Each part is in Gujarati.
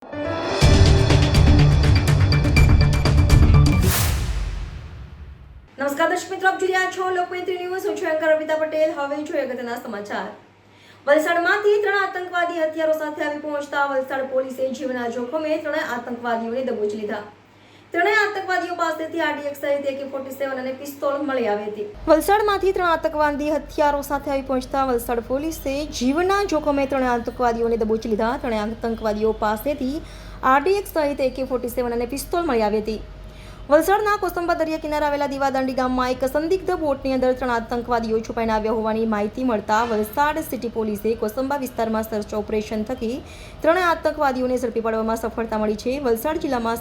નમસ્કાર દર્શક મિત્રો, આપ જોઈ રહ્યા છો લોકમૈત્રી ન્યૂઝ. હું છું એન્કર અર્પિતા પટેલ. હવે જોઈએ અગત્યના સમાચાર. વલસાડમાંથી 3 આતંકવાદી હથિયારો સાથે આવી પહોંચતા વલસાડ પોલીસે જીવના જોખમે 3 આતંકવાદીઓને દબોચી લીધા. 3 આતંકવાદીઓ પાસેથી RDX સહિત AK-47 અને પિસ્તોલ મળી આવી હતી. વલસાડમાંથી 3 આતંકવાદી હથિયારો સાથે આવી પહોંચતા વલસાડ પોલીસે જીવના જોખમે 3 આતંકવાદીઓને દબોચી લીધા. 3 આતંકવાદીઓ પાસેથી RDX સહિત AK-47 અને પિસ્તોલ મળી આવી હતી. વલસાડના કોસંબા દરિયા કિનારે આવેલા દીવાદાંડી ગામમાં એક સંદિગ્ધ બોટની અંદર 3 આતંકવાદીઓ છુપાઈને આવ્યા હોવાની માહિતી મળતા વલસાડ સિટી પોલીસે કોસંબા વિસ્તારમાં સર્ચ ઓપરેશન થકી 3 આતંકવાદીઓને ઝડપી પાડવામાં સફળતા મળી છે. વલસાડ જિલ્લામાં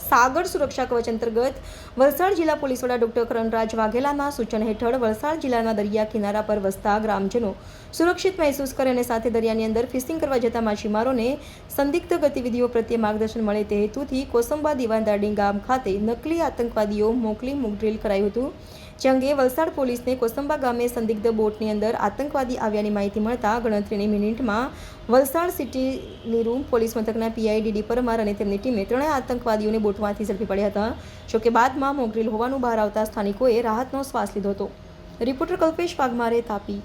સાગર સુરક્ષા કવચ અંતર્ગત વલસાડ જિલ્લા પોલીસ વડા ડોક્ટર કરણરાજ વાઘેલાના સૂચન હેઠળ વલસાડ જિલ્લાના દરિયા કિનારા પર વસતા ગ્રામજનો સુરક્ષિત મહેસૂસ કરે અને સાથે દરિયાની અંદર ફિશિંગ કરવા જતા માછીમારોને સંદિગ્ધ ગતિવિધિઓ પ્રત્યે માર્ગદર્શન મળે તે હેતુથી કોસંબા દીવાદાંડી ગામ ખાતે નકલી આતંકવાદીઓ મોકલી મોકડ્રીલ કરાયું હતું. જે અંગે વલસાડ પોલીસને કોસંબા ગામે સંદિગ્ધ બોટની અંદર આતંકવાદી આવ્યાની માહિતી મળતા ગણતરીની મિનિટમાં વલસાડ સિટીની રૂમ પોલીસ મથકના PI DD પરમાર અને તેમની ટીમે 3 આતંકવાદીઓને બોટમાંથી ઝડપી પડ્યા હતા. જોકે બાદમાં મોકડ્રીલ હોવાનું બહાર આવતા સ્થાનિકોએ રાહતનો શ્વાસ લીધો હતો. રિપોર્ટર કલ્પેશ વાઘમારે, તાપી.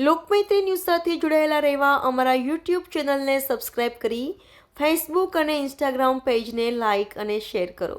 લોકમૈત્રી ન્યૂઝ સાથે જોડાયેલા રહેવા અમારા YouTube ચેનલને સબસ્ક્રાઇબ કરી ફેસબુક અને ઇન્સ્ટાગ્રામ પેજને લાઇક અને શેર કરો.